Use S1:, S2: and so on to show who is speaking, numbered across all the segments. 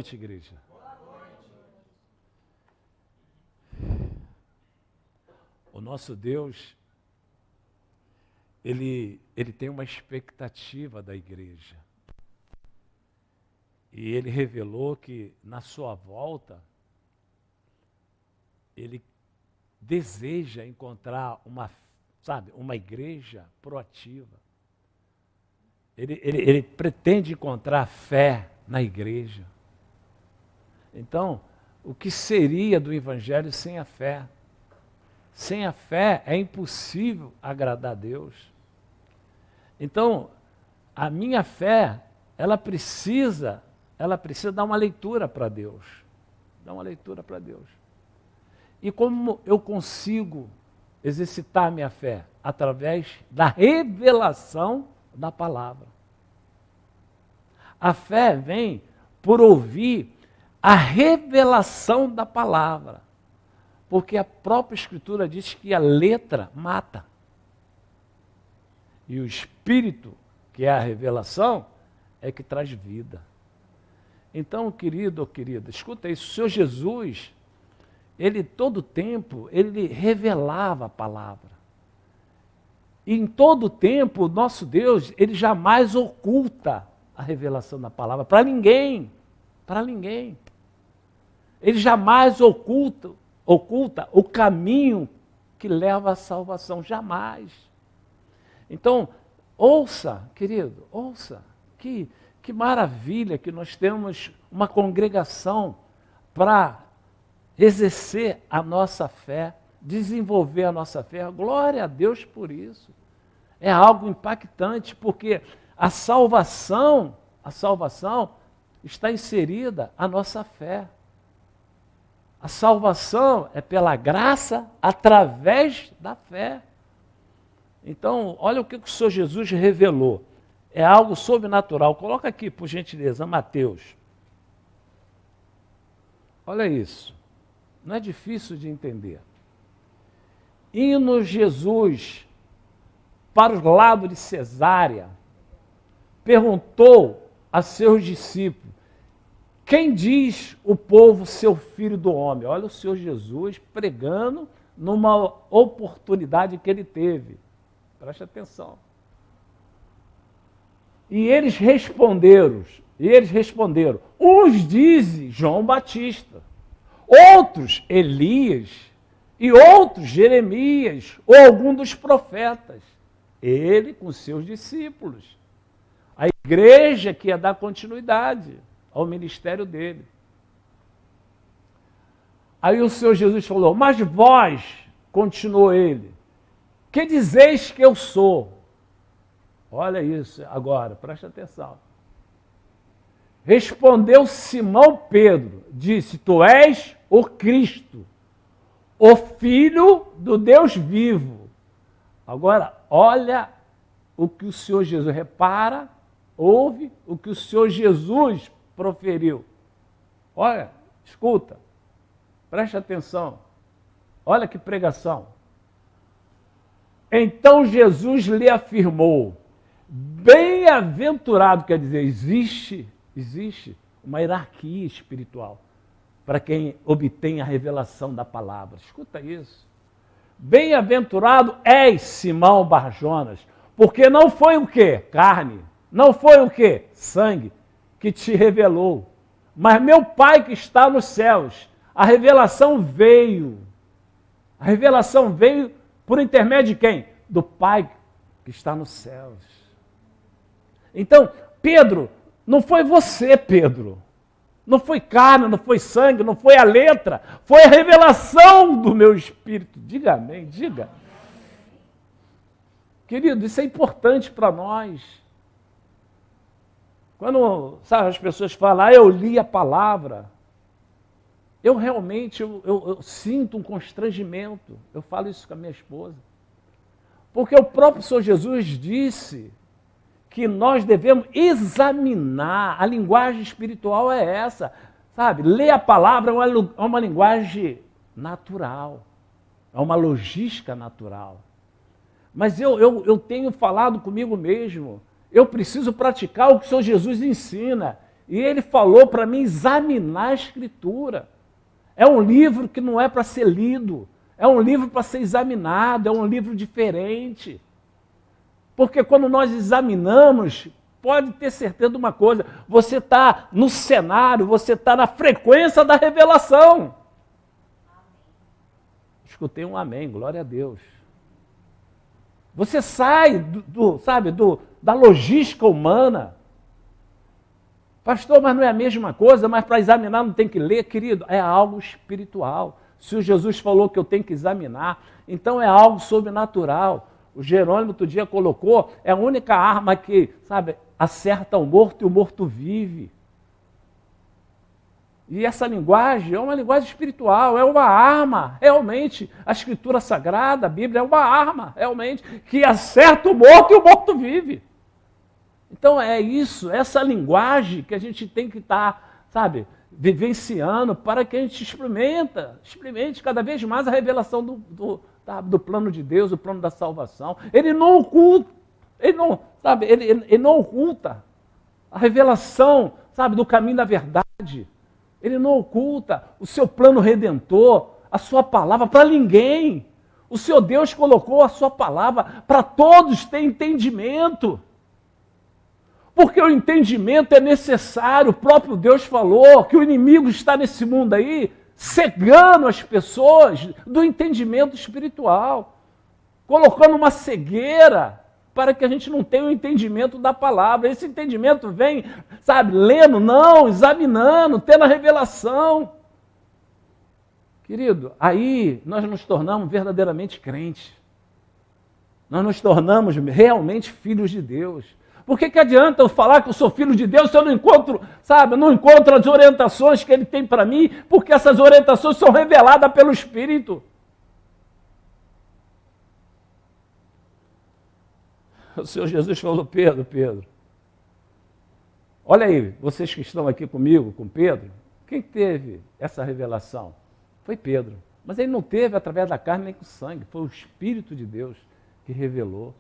S1: noite, igreja. O nosso Deus, ele tem uma expectativa da igreja. E ele revelou que na sua volta, ele deseja encontrar uma igreja proativa. Ele pretende encontrar fé na igreja. Então, o que seria do evangelho sem a fé? Sem a fé é impossível agradar a Deus. Então, a minha fé, ela precisa dar uma leitura para Deus. Dar uma leitura para Deus. E como eu consigo exercitar a minha fé? Através da revelação da palavra. A fé vem por ouvir a revelação da palavra. Porque a própria Escritura diz que a letra mata. E o Espírito, que é a revelação, é que traz vida. Então, querido ou querida, escuta isso, o Senhor Jesus, ele todo tempo, ele revelava a palavra. E em todo tempo, o nosso Deus, ele jamais oculta a revelação da palavra para ninguém. Para ninguém. Ele jamais oculta o caminho que leva à salvação, jamais. Então, ouça, querido, ouça, que maravilha que nós temos uma congregação para exercer a nossa fé, desenvolver a nossa fé. Glória a Deus por isso. É algo impactante, porque a salvação está inserida a nossa fé. A salvação é pela graça através da fé. Então, olha o que o Senhor Jesus revelou. É algo sobrenatural. Coloca aqui, por gentileza, Mateus. Olha isso. Não é difícil de entender. Indo Jesus para o lado de Cesárea, perguntou a seus discípulos: quem diz o povo ser o filho do homem? Olha o Senhor Jesus pregando numa oportunidade que ele teve. Preste atenção. E eles responderam, uns dizem João Batista, outros Elias, e outros Jeremias, ou algum dos profetas. Ele com seus discípulos. A igreja que ia dar continuidade ao ministério dele. Aí o Senhor Jesus falou: mas vós, continuou ele, que dizeis que eu sou? Olha isso agora, presta atenção. Respondeu Simão Pedro, disse: tu és o Cristo, o Filho do Deus vivo. Agora, olha o que o Senhor Jesus, repara, ouve o que o Senhor Jesus proferiu. Olha, escuta, preste atenção. Olha que pregação. Então Jesus lhe afirmou: bem-aventurado, quer dizer, existe uma hierarquia espiritual para quem obtém a revelação da palavra. Escuta isso. Bem-aventurado és, Simão Barjonas, porque não foi o quê? Carne. Não foi o quê? Sangue que te revelou. Mas meu Pai que está nos céus. A revelação veio. A revelação veio por intermédio de quem? Do Pai que está nos céus. Então, Pedro, não foi você, Pedro. Não foi carne, não foi sangue, não foi a letra. Foi a revelação do meu Espírito. Diga amém, diga. Querido, isso é importante para nós. Quando, sabe, as pessoas falam: eu li a palavra, eu realmente eu sinto um constrangimento. Eu falo isso com a minha esposa. Porque o próprio Senhor Jesus disse que nós devemos examinar. A linguagem espiritual é essa, sabe? Ler a palavra é uma linguagem natural, é uma logística natural. Mas eu tenho falado comigo mesmo, eu preciso praticar o que o Senhor Jesus ensina. E ele falou para mim examinar a Escritura. É um livro que não é para ser lido, é um livro para ser examinado, é um livro diferente. Porque quando nós examinamos, pode ter certeza de uma coisa, você está no cenário, você está na frequência da revelação. Escutei um amém, glória a Deus. Você sai da logística humana. Pastor, mas não é a mesma coisa, mas para examinar não tem que ler, querido, é algo espiritual. Se o Jesus falou que eu tenho que examinar, então é algo sobrenatural. O Jerônimo outro dia colocou, é a única arma que, acerta o morto e o morto vive. E essa linguagem é uma linguagem espiritual, é uma arma, realmente. A Escritura Sagrada, a Bíblia, é uma arma, realmente, que acerta o morto e o morto vive. Então é isso, essa linguagem que a gente tem que estar, vivenciando para que a gente experimente cada vez mais a revelação do plano de Deus, o plano da salvação. Ele não oculta, ele não oculta a revelação, do caminho da verdade. Ele não oculta o seu plano redentor, a sua palavra para ninguém. O seu Deus colocou a sua palavra para todos ter entendimento. Porque o entendimento é necessário. O próprio Deus falou que o inimigo está nesse mundo aí, cegando as pessoas do entendimento espiritual, colocando uma cegueira para que a gente não tenha o entendimento da palavra. Esse entendimento vem, lendo, não, examinando, tendo a revelação. Querido, aí nós nos tornamos verdadeiramente crentes. Nós nos tornamos realmente filhos de Deus. Por que adianta eu falar que eu sou filho de Deus se eu não encontro, não encontro as orientações que Ele tem para mim, porque essas orientações são reveladas pelo Espírito. O Senhor Jesus falou, Pedro, olha aí, vocês que estão aqui comigo, com Pedro, quem teve essa revelação? Foi Pedro. Mas ele não teve através da carne nem com sangue, foi o Espírito de Deus que revelou.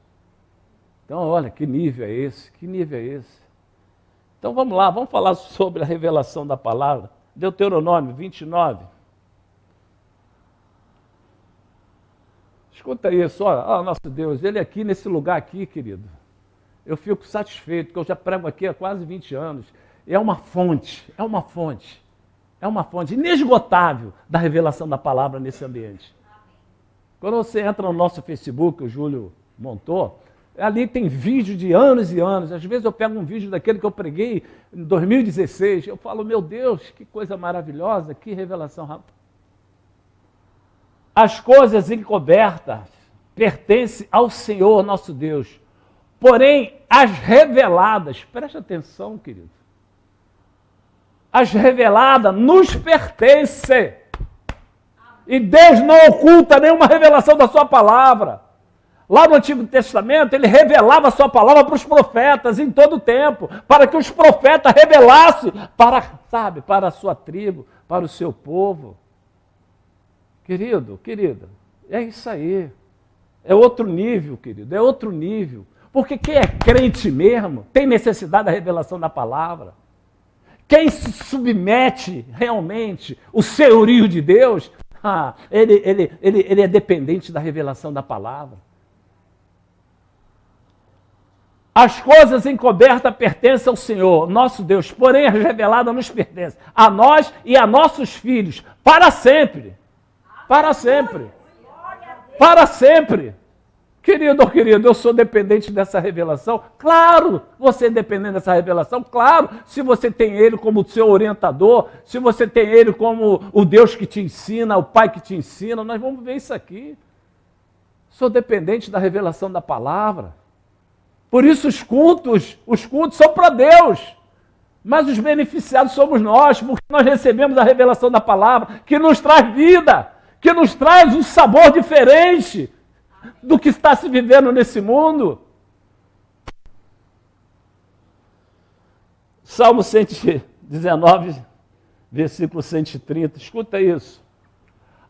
S1: Então, olha, que nível é esse? Que nível é esse? Então, vamos lá, vamos falar sobre a revelação da palavra. Deuteronômio 29. Escuta isso, ó, nosso Deus, Ele aqui, nesse lugar aqui, querido. Eu fico satisfeito, porque eu já prego aqui há quase 20 anos. É uma fonte inesgotável da revelação da palavra nesse ambiente. Quando você entra no nosso Facebook, o Júlio montou, ali tem vídeo de anos e anos. Às vezes eu pego um vídeo daquele que eu preguei em 2016. Eu falo, meu Deus, que coisa maravilhosa, que revelação rápida. As coisas encobertas pertencem ao Senhor nosso Deus. Porém, as reveladas, preste atenção, querido. As reveladas nos pertencem. E Deus não oculta nenhuma revelação da sua palavra. Lá no Antigo Testamento, ele revelava a sua palavra para os profetas em todo o tempo, para que os profetas revelassem para a sua tribo, para o seu povo. Querido, é isso aí. É outro nível, querido, é outro nível. Porque quem é crente mesmo tem necessidade da revelação da palavra. Quem se submete realmente o senhorio de Deus, ele é dependente da revelação da palavra. As coisas encobertas pertencem ao Senhor, nosso Deus, porém as reveladas nos pertencem, a nós e a nossos filhos, para sempre. Para sempre. Para sempre. Querido, eu sou dependente dessa revelação. Claro, você é dependente dessa revelação. Claro, se você tem Ele como seu orientador, se você tem Ele como o Deus que te ensina, o Pai que te ensina, nós vamos ver isso aqui. Sou dependente da revelação da palavra. Por isso os cultos são para Deus. Mas os beneficiados somos nós, porque nós recebemos a revelação da palavra, que nos traz vida, que nos traz um sabor diferente do que está se vivendo nesse mundo. Salmo 119, versículo 130, escuta isso.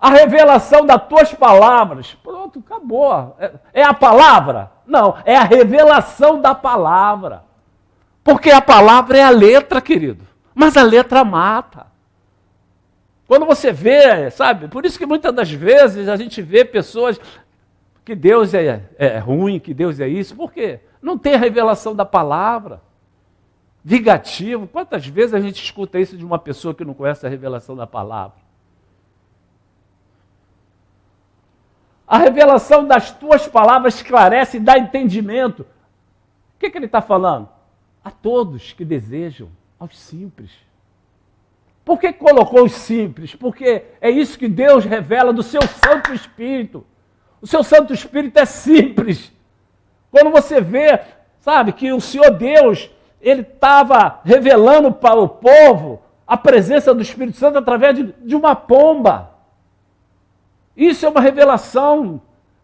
S1: A revelação das tuas palavras, pronto, acabou. É a palavra? Não, é a revelação da palavra. Porque a palavra é a letra, querido. Mas a letra mata. Quando você vê, sabe, por isso que muitas das vezes a gente vê pessoas que Deus é ruim, que Deus é isso, por quê? Não tem a revelação da palavra. Vingativo. Quantas vezes a gente escuta isso de uma pessoa que não conhece a revelação da palavra? A revelação das tuas palavras esclarece e dá entendimento. O que ele está falando? A todos que desejam, aos simples. Por que colocou os simples? Porque é isso que Deus revela do seu Santo Espírito. O seu Santo Espírito é simples. Quando você vê, sabe, que o Senhor Deus, ele estava revelando para o povo a presença do Espírito Santo através de uma pomba. Isso é uma revelação.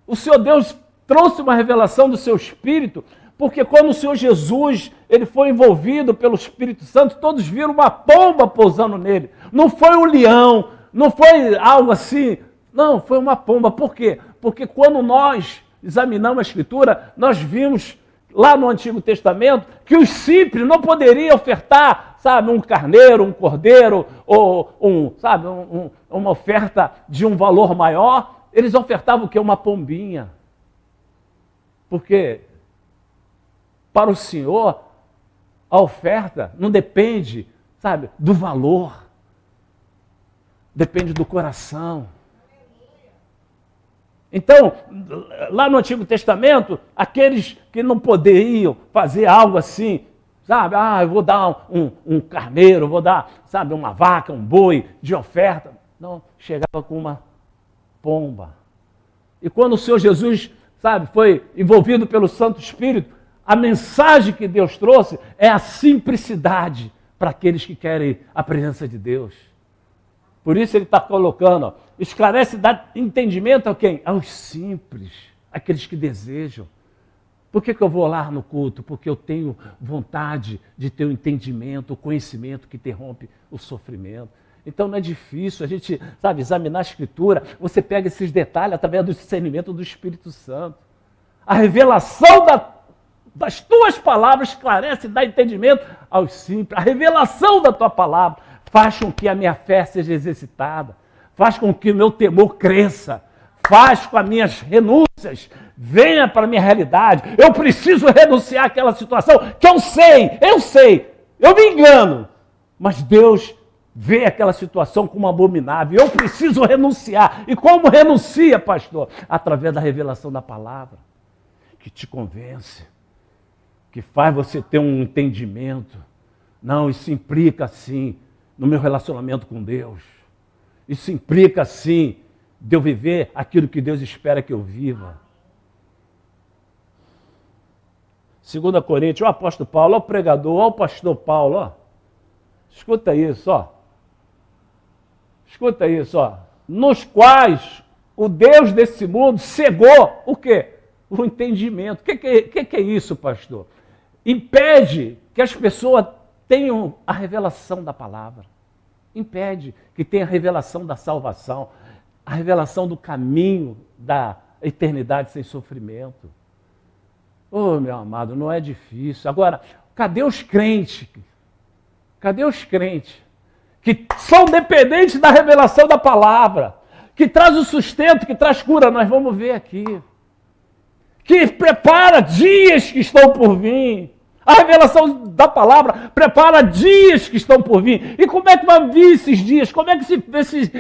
S1: O Senhor Deus trouxe uma revelação do seu Espírito, porque quando o Senhor Jesus ele foi envolvido pelo Espírito Santo, todos viram uma pomba pousando nele. Não foi um leão, não foi algo assim. Não, foi uma pomba. Por quê? Porque quando nós examinamos a Escritura, nós vimos lá no Antigo Testamento que os simples não poderiam ofertar, sabe, um carneiro, um cordeiro, ou uma oferta de um valor maior. Eles ofertavam o quê? Uma pombinha. Porque para o Senhor, a oferta não depende, sabe, do valor. Depende do coração. Então, lá no Antigo Testamento, aqueles que não poderiam fazer algo assim, sabe, eu vou dar um carneiro, vou dar, sabe, uma vaca, um boi de oferta. Não, chegava com uma pomba. E quando o Senhor Jesus, sabe, foi envolvido pelo Santo Espírito, a mensagem que Deus trouxe é a simplicidade para aqueles que querem a presença de Deus. Por isso ele está colocando, esclarece, dá entendimento a quem? Aos simples, aqueles que desejam. Por que eu vou lá no culto? Porque eu tenho vontade de ter o entendimento, o conhecimento que interrompe o sofrimento. Então não é difícil a gente, sabe, examinar a Escritura. Você pega esses detalhes através do discernimento do Espírito Santo. A revelação das tuas palavras esclarece e dá entendimento aos simples. A revelação da tua palavra faz com que a minha fé seja exercitada, faz com que o meu temor cresça, faz com que as minhas renúncias venham para a minha realidade. Eu preciso renunciar àquela situação que eu sei, eu me engano, mas Deus vê aquela situação como abominável. Eu preciso renunciar. E como renuncia, pastor? Através da revelação da palavra, que te convence, que faz você ter um entendimento. Não, isso implica sim no meu relacionamento com Deus. Isso implica sim de eu viver aquilo que Deus espera que eu viva. 2 Coríntios, o apóstolo Paulo, o pregador, o pastor Paulo, ó. Escuta isso, ó. Escuta isso, ó. Nos quais o Deus desse mundo cegou o quê? O entendimento. O que é isso, pastor? Impede que as pessoas tenham a revelação da palavra. Impede que tenha a revelação da salvação, a revelação do caminho da eternidade sem sofrimento. Oh, meu amado, não é difícil. Agora, cadê os crentes? Cadê os crentes que são dependentes da revelação da palavra, que traz o sustento, que traz cura? Nós vamos ver aqui. Que prepara dias que estão por vir. A revelação da palavra prepara dias que estão por vir. E como é que vai vir esses dias? Como é que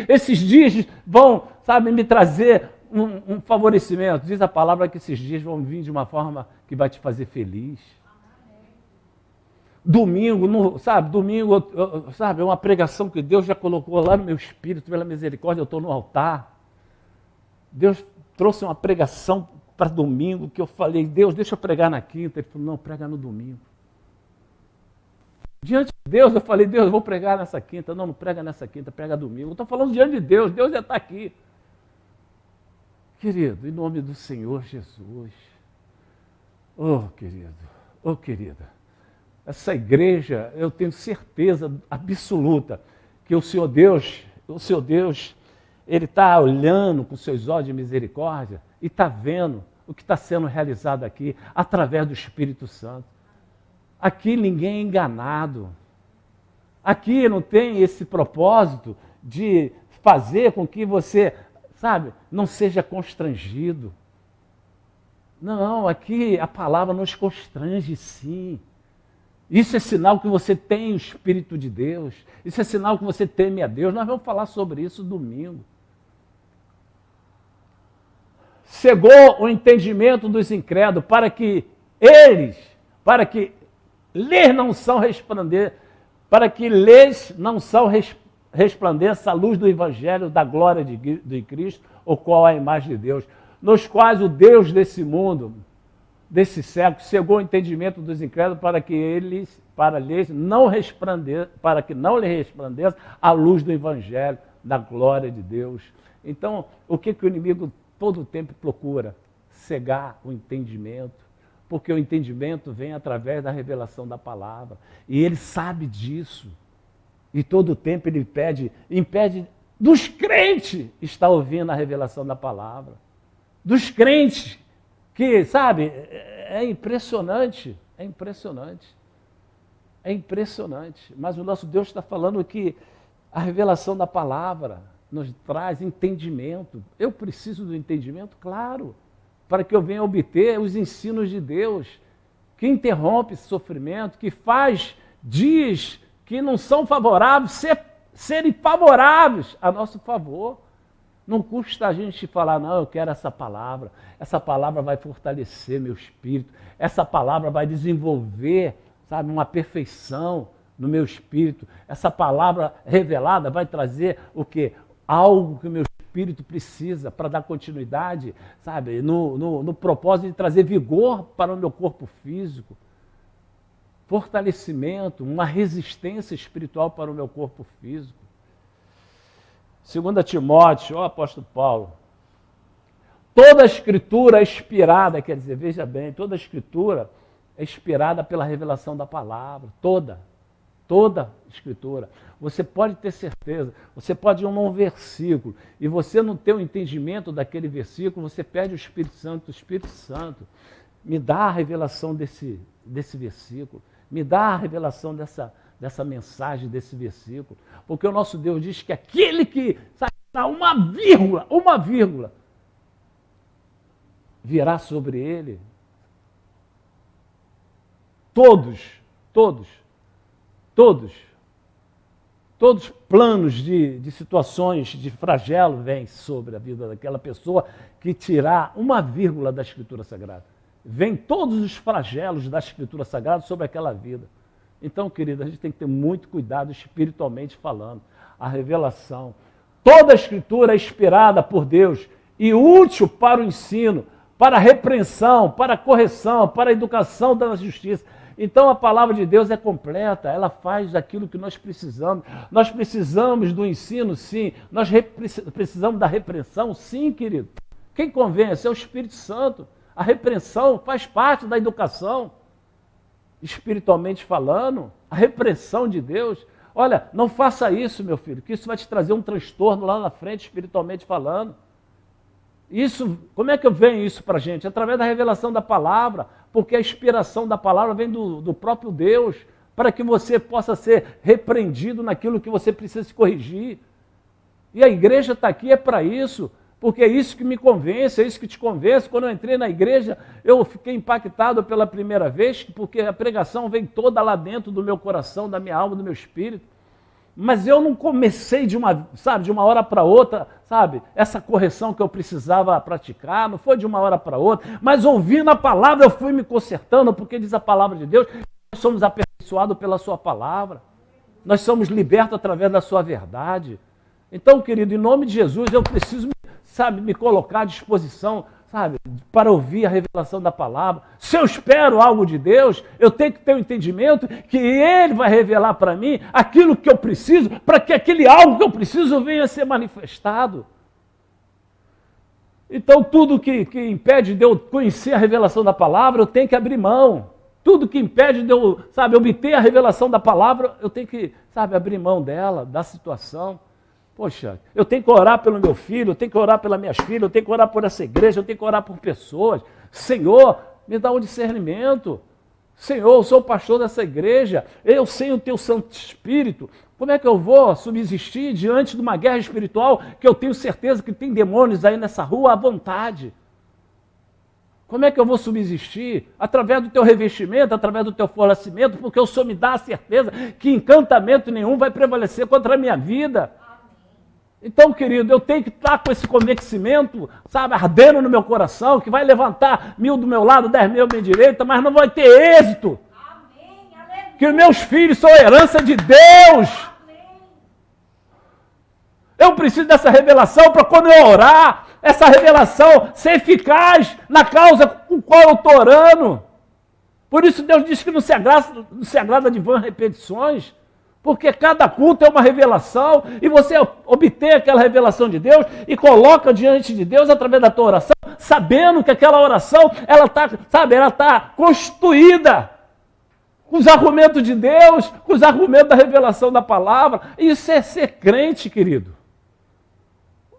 S1: esses dias vão, sabe, me trazer um favorecimento? Diz a palavra que esses dias vão vir de uma forma que vai te fazer feliz. Domingo, sabe, é uma pregação que Deus já colocou lá no meu espírito, pela misericórdia, eu estou no altar. Deus trouxe uma pregação para domingo, que eu falei, Deus, deixa eu pregar na quinta. Ele falou, não, prega no domingo. Diante de Deus, eu falei, Deus, eu vou pregar nessa quinta. Não prega nessa quinta, prega domingo. Eu estou falando diante de Deus, Deus já está aqui. Querido, em nome do Senhor Jesus. Oh, querido, oh, querida. Essa igreja, eu tenho certeza absoluta que o Senhor Deus, Ele está olhando com seus olhos de misericórdia e está vendo o que está sendo realizado aqui através do Espírito Santo. Aqui ninguém é enganado. Aqui não tem esse propósito de fazer com que você, sabe, não seja constrangido. Não, aqui a palavra nos constrange, sim. Isso é sinal que você tem o Espírito de Deus. Isso é sinal que você teme a Deus. Nós vamos falar sobre isso domingo. Cegou o entendimento dos incrédulos para que lhes não são resplandeça a luz do Evangelho da glória de Cristo, o qual é a imagem de Deus, nos quais o Deus desse mundo, desse século, cegou o entendimento dos incrédulos para que não lhe resplandeça a luz do Evangelho da glória de Deus. Então, o que o inimigo todo o tempo procura? Cegar o entendimento. Porque o entendimento vem através da revelação da palavra. E ele sabe disso. E todo o tempo ele impede dos crentes estar ouvindo a revelação da palavra. Dos crentes, que, sabe, é impressionante. É impressionante. Mas o nosso Deus está falando que a revelação da palavra nos traz entendimento. Eu preciso do entendimento? Claro. Para que eu venha obter os ensinos de Deus, que interrompe esse sofrimento, que faz dias que não são favoráveis serem favoráveis a nosso favor. Não custa a gente falar, não, eu quero essa palavra vai fortalecer meu espírito, essa palavra vai desenvolver, sabe, uma perfeição no meu espírito, essa palavra revelada vai trazer o quê? Algo que o meu espírito precisa para dar continuidade, sabe, no propósito de trazer vigor para o meu corpo físico, fortalecimento, uma resistência espiritual para o meu corpo físico. 2 Timóteo, apóstolo Paulo, toda a escritura é inspirada, quer dizer, veja bem, toda a escritura é inspirada pela revelação da palavra, toda escritura. Você pode ter certeza, você pode ir a um versículo e você não ter o entendimento daquele versículo, você pede o Espírito Santo, me dá a revelação desse versículo, me dá a revelação dessa mensagem, desse versículo, porque o nosso Deus diz que aquele que dá uma vírgula, virá sobre ele. Todos planos de situações de flagelo vêm sobre a vida daquela pessoa que tirar uma vírgula da Escritura Sagrada. Vêm todos os flagelos da Escritura Sagrada sobre aquela vida. Então, querido, a gente tem que ter muito cuidado espiritualmente falando. A revelação. Toda a Escritura é inspirada por Deus e útil para o ensino, para a repreensão, para a correção, para a educação da justiça. Então a palavra de Deus é completa, ela faz aquilo que nós precisamos. Nós precisamos do ensino, sim. Nós precisamos da repreensão, sim, querido. Quem convence é o Espírito Santo. A repreensão faz parte da educação, espiritualmente falando. A repreensão de Deus. Olha, não faça isso, meu filho, que isso vai te trazer um transtorno lá na frente, espiritualmente falando. Isso, como é que vem isso para a gente? Através da revelação da palavra, porque a inspiração da palavra vem do próprio Deus, para que você possa ser repreendido naquilo que você precisa se corrigir. E a igreja está aqui é para isso, porque é isso que me convence, é isso que te convence. Quando eu entrei na igreja, eu fiquei impactado pela primeira vez, porque a pregação vem toda lá dentro do meu coração, da minha alma, do meu espírito. Mas eu não comecei de uma hora para outra, sabe, essa correção que eu precisava praticar, não foi de uma hora para outra, mas ouvindo a palavra eu fui me consertando, porque diz a palavra de Deus, nós somos aperfeiçoados pela sua palavra, nós somos libertos através da sua verdade. Então, querido, em nome de Jesus, eu preciso, me colocar à disposição, para ouvir a revelação da palavra. Se eu espero algo de Deus, eu tenho que ter o entendimento que Ele vai revelar para mim aquilo que eu preciso, para que aquele algo que eu preciso venha a ser manifestado. Então, tudo que impede de eu conhecer a revelação da palavra, eu tenho que abrir mão. Tudo que impede de eu, obter a revelação da palavra, eu tenho que, abrir mão dela, da situação. Poxa, eu tenho que orar pelo meu filho, eu tenho que orar pelas minhas filhas, eu tenho que orar por essa igreja, eu tenho que orar por pessoas. Senhor, me dá um discernimento. Senhor, eu sou o pastor dessa igreja, eu sei o teu Santo Espírito, como é que eu vou subsistir diante de uma guerra espiritual que eu tenho certeza que tem demônios aí nessa rua à vontade? Como é que eu vou subsistir? Através do teu revestimento, através do teu fortalecimento, porque o Senhor me dá a certeza que encantamento nenhum vai prevalecer contra a minha vida. Então, querido, eu tenho que estar com esse convencimento, sabe, ardendo no meu coração, que vai levantar 1000 do meu lado, 10.000 à minha direita, mas não vai ter êxito. Que os meus filhos são herança de Deus. Eu preciso dessa revelação para quando eu orar, essa revelação ser eficaz na causa com qual eu estou orando. Por isso Deus diz que não se agrada de vãs repetições, porque cada culto é uma revelação, e você obtém aquela revelação de Deus e coloca diante de Deus através da tua oração, sabendo que aquela oração, ela está constituída com os argumentos de Deus, com os argumentos da revelação da palavra. Isso é ser crente, querido.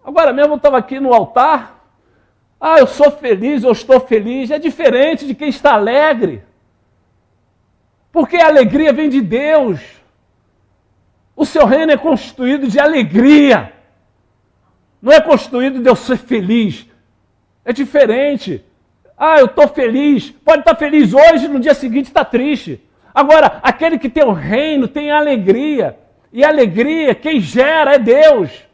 S1: Agora mesmo eu estava aqui no altar, eu sou feliz, eu estou feliz, é diferente de quem está alegre, porque a alegria vem de Deus. O seu reino é constituído de alegria, não é constituído de eu ser feliz, é diferente. Eu estou feliz, pode estar feliz hoje, no dia seguinte está triste. Agora, aquele que tem o reino tem alegria, e a alegria, quem gera é Deus.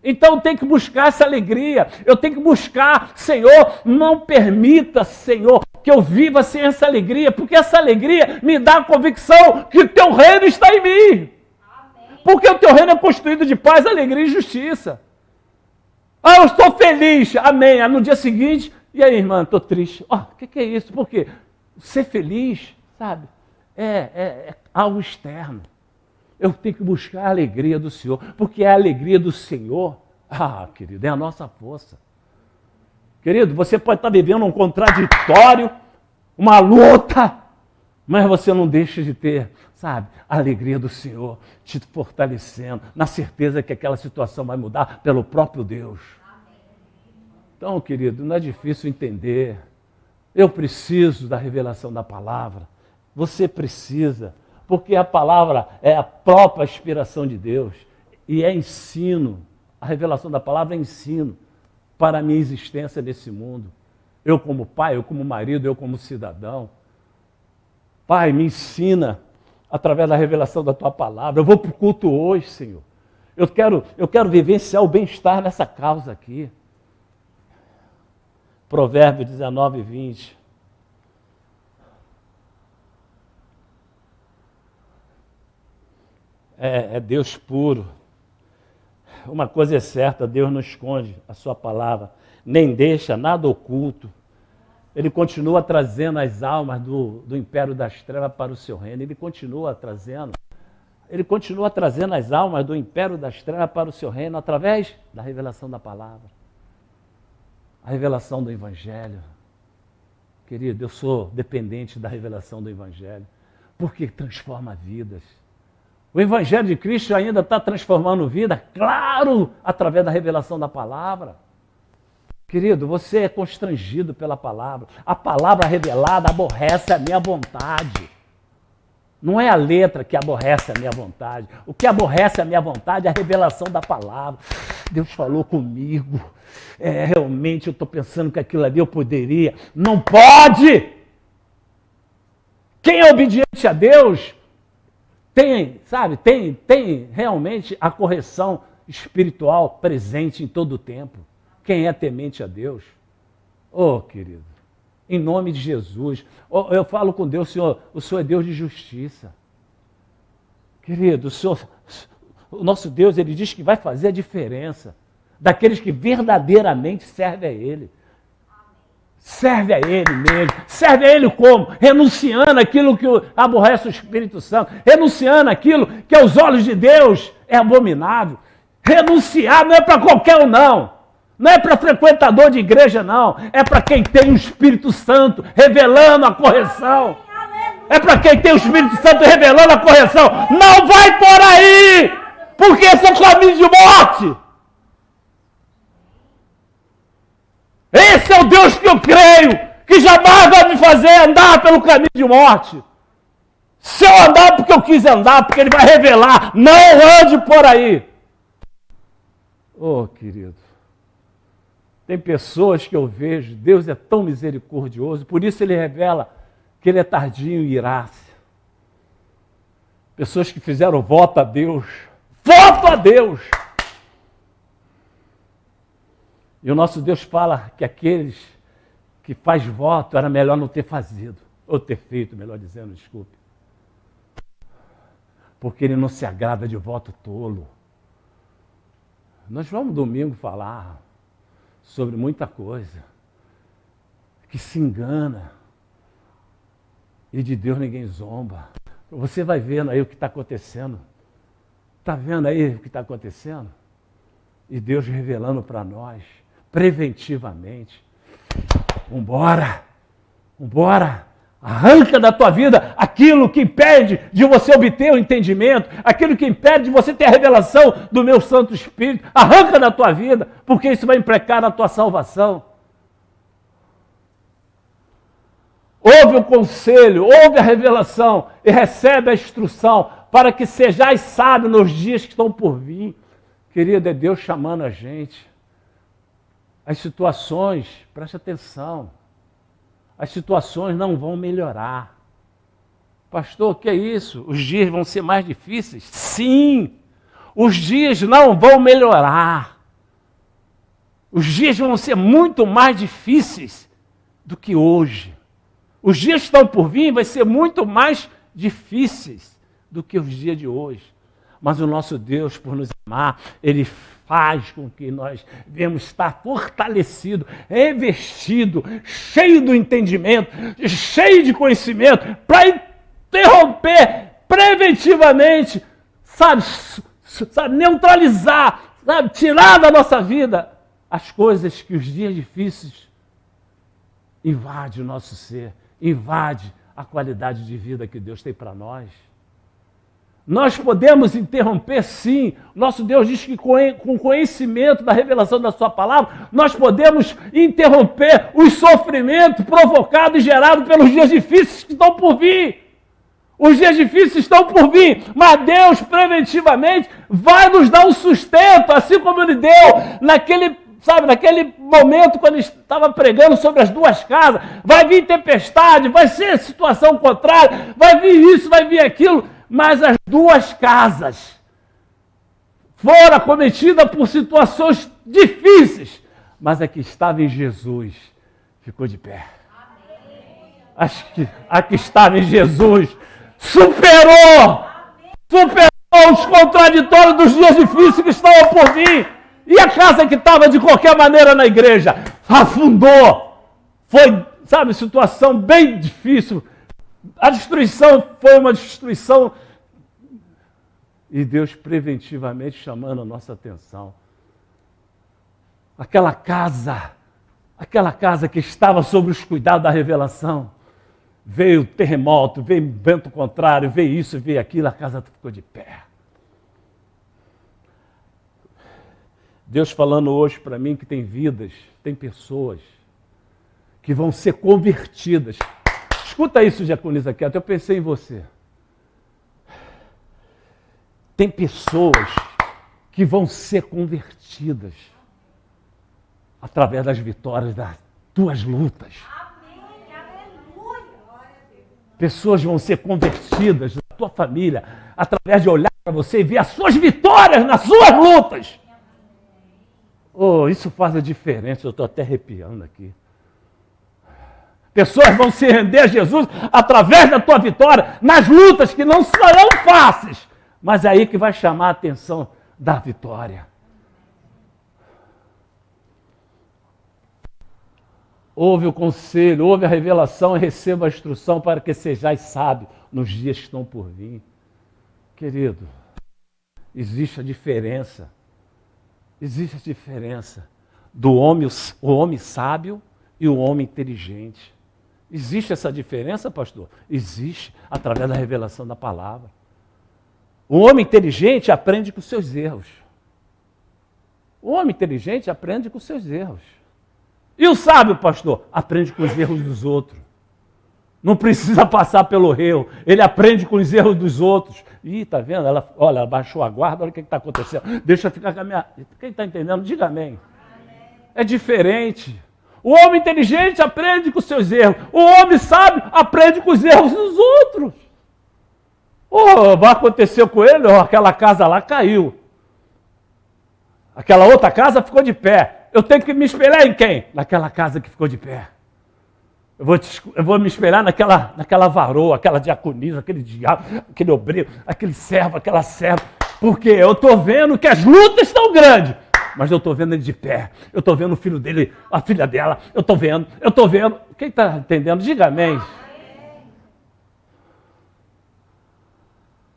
S1: Então tem que buscar essa alegria, eu tenho que buscar, Senhor, não permita, Senhor, que eu viva sem essa alegria, porque essa alegria me dá a convicção que o teu reino está em mim. Amém. Porque o teu reino é constituído de paz, alegria e justiça. Eu estou feliz, amém. No dia seguinte, e aí, irmã, estou triste. O que é isso? Por quê? Ser feliz, sabe, é algo externo. Eu tenho que buscar a alegria do Senhor, porque a alegria do Senhor, querido, é a nossa força. Querido, você pode estar vivendo um contraditório, uma luta, mas você não deixa de ter, sabe, a alegria do Senhor te fortalecendo, na certeza que aquela situação vai mudar pelo próprio Deus. Então, querido, não é difícil entender. Eu preciso da revelação da palavra. Você precisa, porque a palavra é a própria inspiração de Deus e é ensino. A revelação da palavra é ensino para a minha existência nesse mundo. Eu como pai, eu como marido, eu como cidadão. Pai, me ensina através da revelação da tua palavra. Eu vou para o culto hoje, Senhor. Eu quero vivenciar o bem-estar nessa causa aqui. Provérbios 19, 20. É Deus puro. Uma coisa é certa, Deus não esconde a sua palavra, nem deixa nada oculto. Ele continua trazendo as almas do império das trevas para o seu reino. Ele continua trazendo as almas do império das trevas para o seu reino através da revelação da palavra. A revelação do Evangelho. Querido, eu sou dependente da revelação do Evangelho, porque transforma vidas. O Evangelho de Cristo ainda está transformando vida, claro, através da revelação da palavra. Querido, você é constrangido pela palavra. A palavra revelada aborrece a minha vontade. Não é a letra que aborrece a minha vontade. O que aborrece a minha vontade é a revelação da palavra. Deus falou comigo. Realmente eu estou pensando que aquilo ali eu poderia. Não pode! Quem é obediente a Deus tem realmente a correção espiritual presente em todo o tempo. Quem é temente a Deus? Querido, em nome de Jesus, eu falo com Deus, Senhor, o Senhor é Deus de justiça. Querido, o nosso Deus, Ele diz que vai fazer a diferença daqueles que verdadeiramente servem a Ele. Serve a Ele mesmo. Serve a Ele como? Renunciando aquilo que aborrece o Espírito Santo. Renunciando aquilo que aos olhos de Deus é abominável. Renunciar não é para qualquer um, não. Não é para frequentador de igreja, não. É para quem tem o Espírito Santo revelando a correção. É para quem tem o Espírito Santo revelando a correção. Não vai por aí, porque esse é o caminho de morte. Esse é o Deus que eu creio, que que jamais vai me fazer andar pelo caminho de morte. Se eu andar porque eu quis andar, porque ele vai revelar, não ande por aí. Oh, querido, tem pessoas que eu vejo, Deus é tão misericordioso, por isso ele revela que ele é tardio em irar-se. Pessoas que fizeram voto a Deus. Voto a Deus! E o nosso Deus fala que aqueles que faz voto era melhor não ter fazido, ou ter feito, melhor dizendo, desculpe. Porque ele não se agrada de voto tolo. Nós vamos domingo falar sobre muita coisa que se engana. E de Deus ninguém zomba. Você vai vendo aí o que está acontecendo. Está vendo aí o que está acontecendo? E Deus revelando para nós, preventivamente. Vambora! Vambora! Arranca da tua vida aquilo que impede de você obter o entendimento, aquilo que impede de você ter a revelação do meu Santo Espírito. Arranca da tua vida, porque isso vai implicar na tua salvação. Ouve o conselho, ouve a revelação e recebe a instrução para que sejais sábios nos dias que estão por vir. Querido, é Deus chamando a gente. As situações, preste atenção, as situações não vão melhorar. Pastor, o que é isso? Os dias vão ser mais difíceis? Sim, os dias não vão melhorar. Os dias vão ser muito mais difíceis do que hoje. Os dias que estão por vir vai ser muito mais difíceis do que os dias de hoje. Mas o nosso Deus, por nos amar, Ele faz com que nós venhamos estar fortalecidos, revestidos, cheios do entendimento, cheios de conhecimento, para interromper preventivamente, sabe, neutralizar, sabe, tirar da nossa vida as coisas que os dias difíceis invadem o nosso ser, invade a qualidade de vida que Deus tem para nós. Nós podemos interromper, sim. Nosso Deus diz que com conhecimento da revelação da sua palavra, nós podemos interromper os sofrimentos provocados e gerados pelos dias difíceis que estão por vir. Os dias difíceis estão por vir, mas Deus preventivamente vai nos dar um sustento, assim como Ele deu naquele momento quando ele estava pregando sobre as duas casas. Vai vir tempestade, vai ser situação contrária, vai vir isso, vai vir aquilo, mas as duas casas foram acometidas por situações difíceis, mas a que estava em Jesus ficou de pé. A que estava em Jesus superou os contraditórios dos dias difíceis que estavam por vir. E a casa que estava de qualquer maneira na igreja afundou. Foi, situação bem difícil. A destruição foi uma destruição. E Deus preventivamente chamando a nossa atenção. Aquela casa que estava sob os cuidados da revelação, veio terremoto, veio vento contrário, veio isso, veio aquilo, a casa ficou de pé. Deus falando hoje para mim que tem vidas, tem pessoas que vão ser convertidas. Escuta isso, Diaconisa Keto, eu pensei em você. Tem pessoas que vão ser convertidas através das vitórias das tuas lutas. Pessoas vão ser convertidas na tua família através de olhar para você e ver as suas vitórias nas suas lutas. Oh, isso faz a diferença, eu estou até arrepiando aqui. Pessoas vão se render a Jesus através da tua vitória nas lutas que não serão fáceis, mas é aí que vai chamar a atenção da vitória. Ouve o conselho, ouve a revelação e receba a instrução para que sejais sábios nos dias que estão por vir. Querido, existe a diferença. Existe a diferença do homem, o homem sábio e o homem inteligente. Existe essa diferença, pastor? Existe, através da revelação da palavra. O homem inteligente aprende com seus erros. O homem inteligente aprende com seus erros. E o sábio, pastor, aprende com os erros dos outros. Não precisa passar pelo rio. Ele aprende com os erros dos outros. Ih, tá vendo? Olha, ela baixou a guarda, olha o que está acontecendo. Deixa eu ficar com a minha... Quem está entendendo? Diga amém. É diferente. O homem inteligente aprende com os seus erros. O homem sábio aprende com os erros dos outros. Oh, vai acontecer com ele, oh, aquela casa lá caiu. Aquela outra casa ficou de pé. Eu tenho que me espelhar em quem? Naquela casa que ficou de pé. Eu vou me espelhar naquela varoa, aquela diaconisa, aquele diabo, aquele obreiro, aquele servo, aquela serva. Porque eu estou vendo que as lutas estão grandes, mas eu estou vendo ele de pé. Eu estou vendo o filho dele, a filha dela. Eu estou vendo. Quem está entendendo? Diga amém.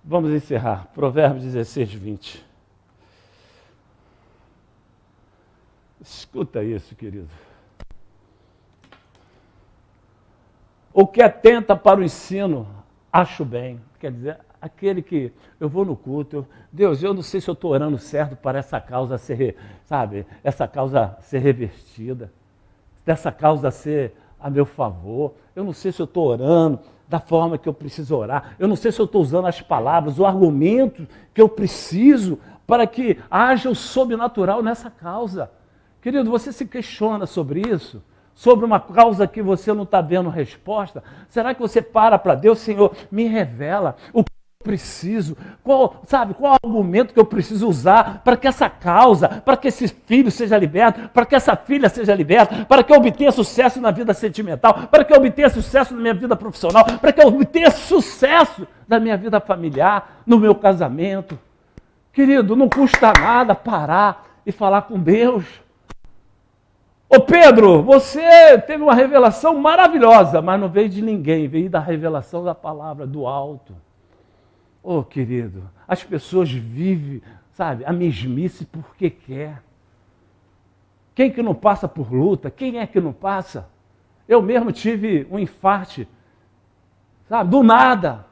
S1: Vamos encerrar. Provérbios 16, 20. Escuta isso, querido. O que atenta para o ensino, acho bem. Quer dizer, aquele que eu vou no culto, Deus, eu não sei se eu estou orando certo para essa causa ser, essa causa ser revertida, dessa causa ser a meu favor. Eu não sei se eu estou orando da forma que eu preciso orar. Eu não sei se eu estou usando as palavras, o argumento que eu preciso para que haja o sobrenatural nessa causa. Querido, você se questiona sobre isso? Sobre uma causa que você não está vendo resposta? Será que você para Deus, Senhor, me revela o que eu preciso? Qual argumento que eu preciso usar para que essa causa, para que esse filho seja liberto, para que essa filha seja liberta, para que eu obtenha sucesso na vida sentimental, para que eu obtenha sucesso na minha vida profissional, para que eu obtenha sucesso na minha vida familiar, no meu casamento? Querido, não custa nada parar e falar com Deus. Ô Pedro, você teve uma revelação maravilhosa, mas não veio de ninguém, veio da revelação da palavra, do alto. Ô querido, as pessoas vivem, a mesmice porque quer. Quem que não passa por luta? Quem é que não passa? Eu mesmo tive um infarte, do nada,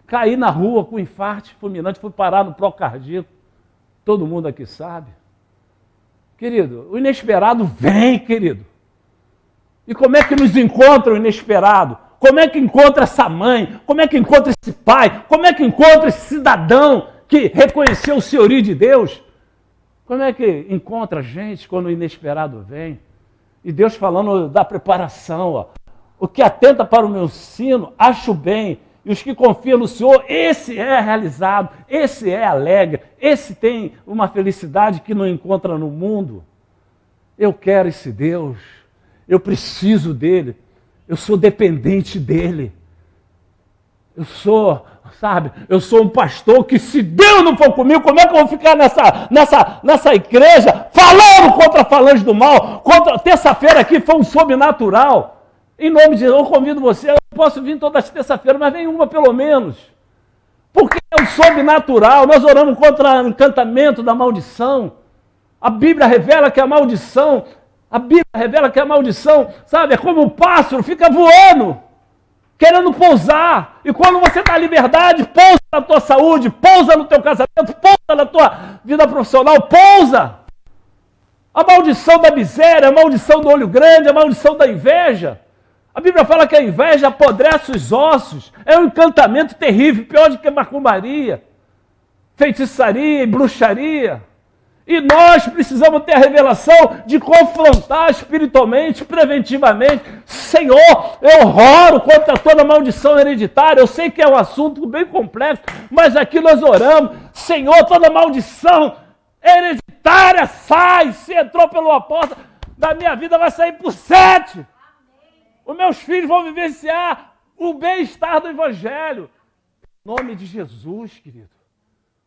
S1: caí na rua com infarte fulminante, fui parar no procardíaco. Todo mundo aqui sabe. Querido, o inesperado vem, querido. E como é que nos encontra o inesperado? Como é que encontra essa mãe? Como é que encontra esse pai? Como é que encontra esse cidadão que reconheceu o senhorio de Deus? Como é que encontra a gente quando o inesperado vem? E Deus falando da preparação, ó. O que atenta para o meu ensino, acho bem. E os que confiam no Senhor, esse é realizado, esse é alegre, esse tem uma felicidade que não encontra no mundo. Eu quero esse Deus, eu preciso dele, eu sou dependente dele. Eu sou um pastor que se Deus não for comigo, como é que eu vou ficar nessa igreja falando contra a falange do mal? Terça-feira aqui foi um sobrenatural. Em nome de Jesus, eu convido você, eu posso vir toda terça-feira, mas vem uma pelo menos. Porque é um sobrenatural, nós oramos contra o encantamento da maldição. A Bíblia revela que a maldição, é como um pássaro, fica voando, querendo pousar. E quando você está em liberdade, pousa na tua saúde, pousa no teu casamento, pousa na tua vida profissional, pousa. A maldição da miséria, a maldição do olho grande, a maldição da inveja. A Bíblia fala que a inveja apodrece os ossos, é um encantamento terrível, pior do que macumbaria, feitiçaria e bruxaria. E nós precisamos ter a revelação de confrontar espiritualmente, preventivamente. Senhor, eu oro contra toda maldição hereditária. Eu sei que é um assunto bem complexo, mas aqui nós oramos. Senhor, toda maldição hereditária sai. Se entrou pelo apóstolo, da minha vida vai sair por 7. Os meus filhos vão vivenciar o bem-estar do Evangelho. Em nome de Jesus, querido.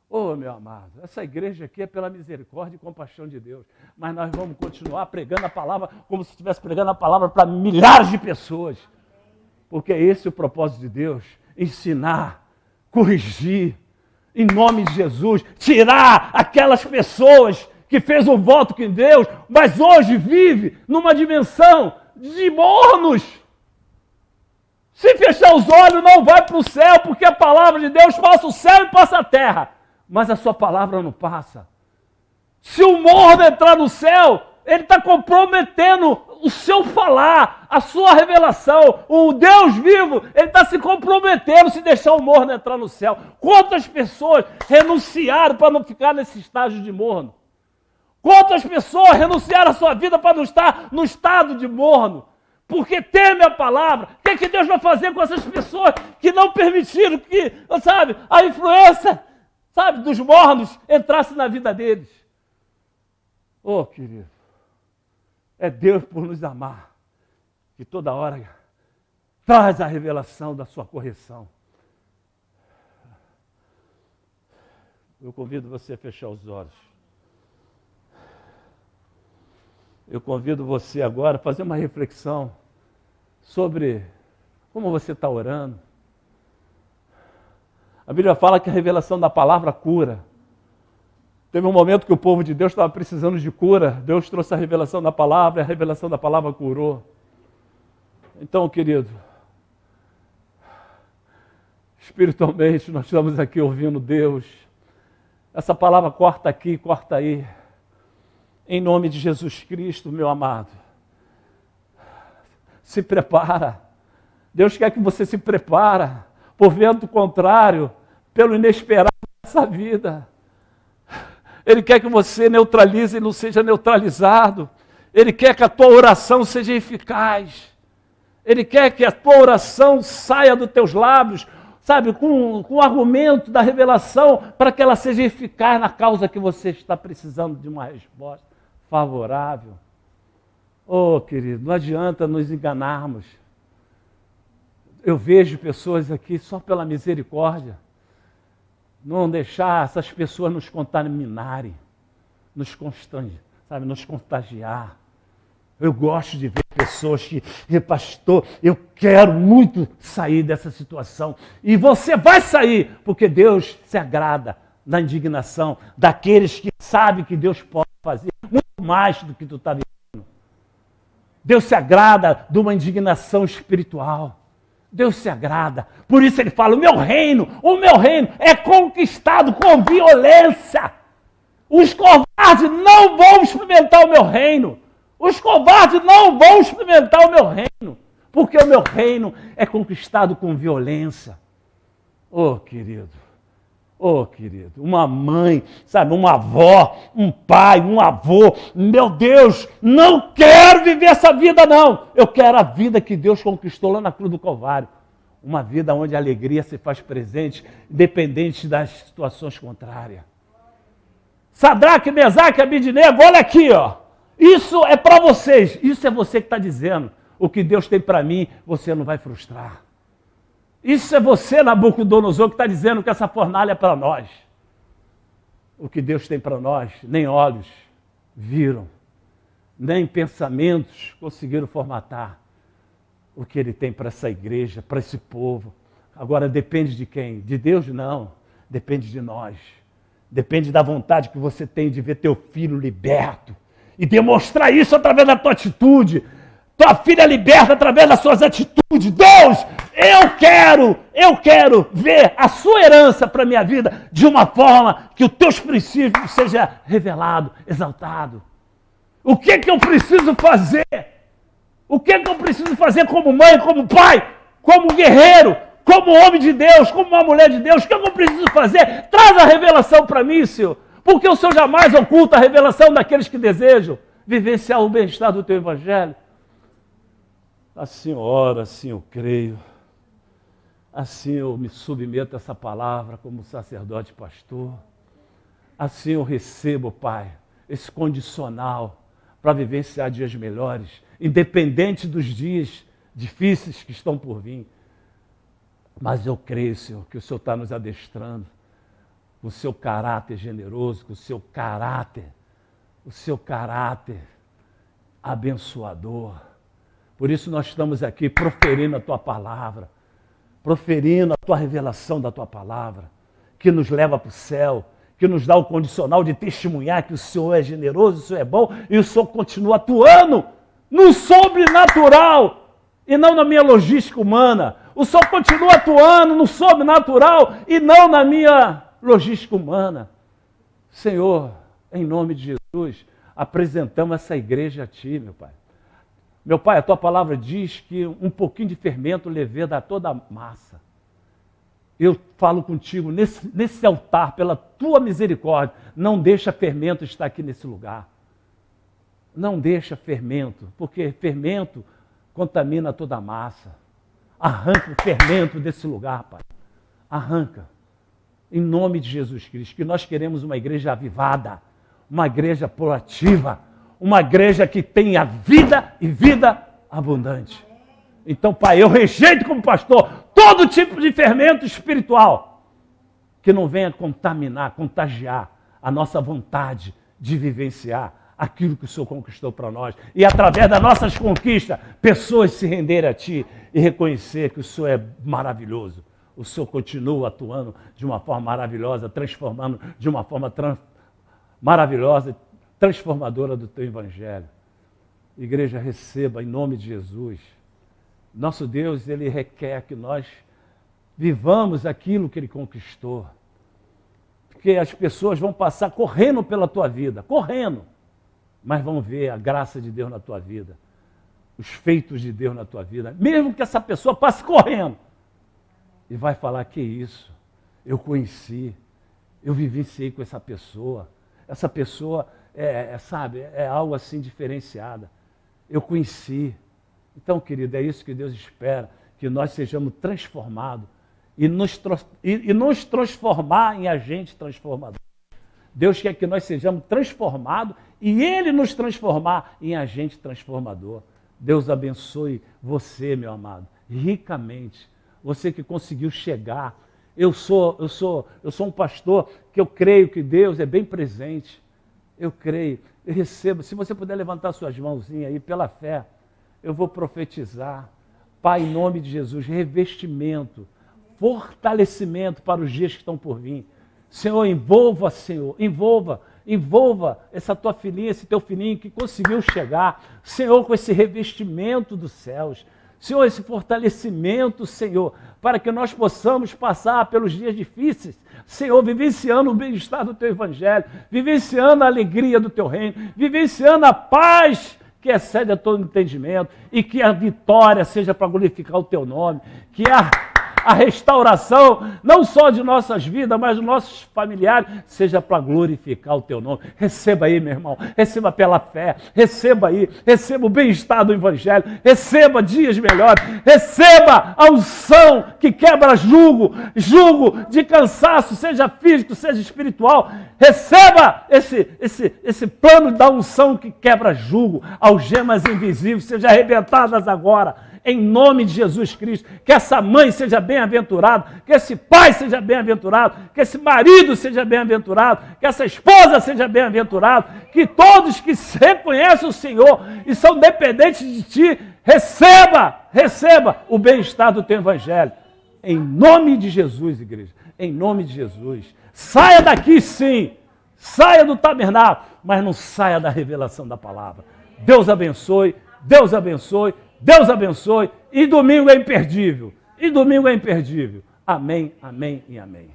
S1: Oh, meu amado, essa igreja aqui é pela misericórdia e compaixão de Deus. Mas nós vamos continuar pregando a palavra como se estivesse pregando a palavra para milhares de pessoas. Porque esse é o propósito de Deus. Ensinar, corrigir, em nome de Jesus. Tirar aquelas pessoas que fez um voto com Deus, mas hoje vive numa dimensão de mornos. Se fechar os olhos, não vai para o céu, porque a palavra de Deus passa o céu e passa a terra. Mas a sua palavra não passa. Se o morno entrar no céu, ele está comprometendo o seu falar, a sua revelação. O Deus vivo, ele está se comprometendo se deixar o morno entrar no céu. Quantas pessoas renunciaram para não ficar nesse estágio de morno? Quantas pessoas renunciaram a sua vida para não estar no estado de morno? Porque teme a palavra. O que Deus vai fazer com essas pessoas que não permitiram que, sabe, a influência, sabe, dos mornos entrasse na vida deles? Oh, querido, é Deus por nos amar, que toda hora traz a revelação da sua correção. Eu convido você a fechar os olhos. Eu convido você agora a fazer uma reflexão sobre como você está orando. A Bíblia fala que a revelação da palavra cura. Teve um momento que o povo de Deus estava precisando de cura. Deus trouxe a revelação da palavra e a revelação da palavra curou. Então, querido, espiritualmente nós estamos aqui ouvindo Deus. Essa palavra corta aqui, corta aí. Em nome de Jesus Cristo, meu amado. Se prepara. Deus quer que você se prepare por vento contrário, pelo inesperado dessa vida. Ele quer que você neutralize e não seja neutralizado. Ele quer que a tua oração seja eficaz. Ele quer que a tua oração saia dos teus lábios, sabe, com o argumento da revelação, para que ela seja eficaz na causa que você está precisando de uma resposta favorável. Oh, querido, não adianta nos enganarmos. Eu vejo pessoas aqui só pela misericórdia. Não deixar essas pessoas nos contaminarem, nos contagiar. Eu gosto de ver pessoas que, pastor, eu quero muito sair dessa situação. E você vai sair, porque Deus se agrada da indignação daqueles que sabem que Deus pode fazer muito mais do que tu está vivendo. Deus se agrada de uma indignação espiritual. Deus se agrada. Por isso ele fala, o meu reino é conquistado com violência. Os covardes não vão experimentar o meu reino. Os covardes não vão experimentar o meu reino. Porque o meu reino é conquistado com violência. Oh, querido. Oh, querido, uma mãe, sabe, uma avó, um pai, um avô, meu Deus, não quero viver essa vida não. Eu quero a vida que Deus conquistou lá na cruz do Calvário. Uma vida onde a alegria se faz presente, independente das situações contrárias. Sadraque, Mesaque, Abidnego, olha aqui, ó. Isso é para vocês, isso é você que está dizendo. O que Deus tem para mim, você não vai frustrar. Isso é você, Nabucodonosor, que está dizendo que essa fornalha é para nós. O que Deus tem para nós, nem olhos viram, nem pensamentos conseguiram formatar o que Ele tem para essa igreja, para esse povo. Agora depende de quem? De Deus? Não. Depende de nós. Depende da vontade que você tem de ver teu filho liberto e demonstrar isso através da tua atitude. Tua filha liberta através das suas atitudes. Deus, eu quero ver a sua herança para a minha vida de uma forma que os teus princípios sejam revelados, exaltados. O que eu preciso fazer? O que eu preciso fazer como mãe, como pai, como guerreiro, como homem de Deus, como uma mulher de Deus? O que eu preciso fazer? Traz a revelação para mim, Senhor. Porque o Senhor jamais oculta a revelação daqueles que desejam vivenciar o bem-estar do teu evangelho. Assim eu oro, assim eu creio, assim eu me submeto a essa palavra como sacerdote e pastor, assim eu recebo, Pai, esse condicional para vivenciar dias melhores, independente dos dias difíceis que estão por vir. Mas eu creio, Senhor, que o Senhor está nos adestrando, com o seu caráter generoso, com o seu caráter abençoador. Por isso nós estamos aqui proferindo a Tua palavra, proferindo a Tua revelação da Tua palavra, que nos leva para o céu, que nos dá o condicional de testemunhar que o Senhor é generoso, o Senhor é bom, e o Senhor continua atuando no sobrenatural e não na minha logística humana. O Senhor continua atuando no sobrenatural e não na minha logística humana. Senhor, Em nome de Jesus, apresentamos essa igreja a Ti, meu Pai. Meu Pai, a Tua palavra diz que um pouquinho de fermento leveda a toda a massa. Eu falo contigo nesse altar, pela Tua misericórdia, não deixa fermento estar aqui nesse lugar. Não deixa fermento, porque fermento contamina toda a massa. Arranca o fermento desse lugar, Pai. Arranca. Em nome de Jesus Cristo, que nós queremos uma igreja avivada, uma igreja proativa, uma igreja que tenha vida e vida abundante. Então, Pai, eu rejeito como pastor todo tipo de fermento espiritual que não venha contaminar, contagiar a nossa vontade de vivenciar aquilo que o Senhor conquistou para nós. E através das nossas conquistas, pessoas se renderem a Ti e reconhecer que o Senhor é maravilhoso. O Senhor continua atuando de uma forma maravilhosa, transformando de uma forma maravilhosa, transformadora do Teu Evangelho. Igreja, receba em nome de Jesus. Nosso Deus, Ele requer que nós vivamos aquilo que Ele conquistou. Porque as pessoas vão passar correndo pela tua vida, correndo, mas vão ver a graça de Deus na tua vida, os feitos de Deus na tua vida, mesmo que essa pessoa passe correndo. E vai falar, que isso, eu conheci, eu vivenciei com essa pessoa é algo assim diferenciada, eu conheci. Então, querido, é isso que Deus espera, que nós sejamos transformados e nos transformar em agente transformador. Deus quer que nós sejamos transformados e Ele nos transformar em agente transformador. Deus abençoe você, meu amado, ricamente. Você que conseguiu chegar. Eu sou um pastor que eu creio que Deus é bem presente. Eu creio, eu recebo. Se você puder levantar suas mãozinhas aí pela fé, eu vou profetizar. Pai, em nome de Jesus, revestimento, fortalecimento para os dias que estão por vir. Senhor, envolva essa tua filhinha, esse teu filhinho que conseguiu chegar, Senhor, com esse revestimento dos céus. Senhor, esse fortalecimento, Senhor, para que nós possamos passar pelos dias difíceis, Senhor, vivenciando o bem-estar do Teu Evangelho, vivenciando a alegria do Teu reino, vivenciando a paz que excede a todo entendimento, e que a vitória seja para glorificar o Teu nome, que a restauração, não só de nossas vidas, mas dos nossos familiares, seja para glorificar o Teu nome. Receba aí, meu irmão, receba pela fé, receba aí, receba o bem-estar do Evangelho, receba dias melhores, receba a unção que quebra jugo de cansaço, seja físico, seja espiritual. Receba esse plano da unção que quebra jugo, algemas invisíveis, sejam arrebentadas agora, em nome de Jesus Cristo. Que essa mãe seja bem-aventurada, que esse pai seja bem-aventurado, que esse marido seja bem-aventurado, que essa esposa seja bem-aventurada, que todos que reconhecem o Senhor e são dependentes de Ti, receba o bem-estar do Teu Evangelho. Em nome de Jesus, igreja, em nome de Jesus. Saia daqui sim, saia do tabernáculo, mas não saia da revelação da palavra. Deus abençoe, Deus abençoe, Deus abençoe. E domingo é imperdível. Amém, amém e amém.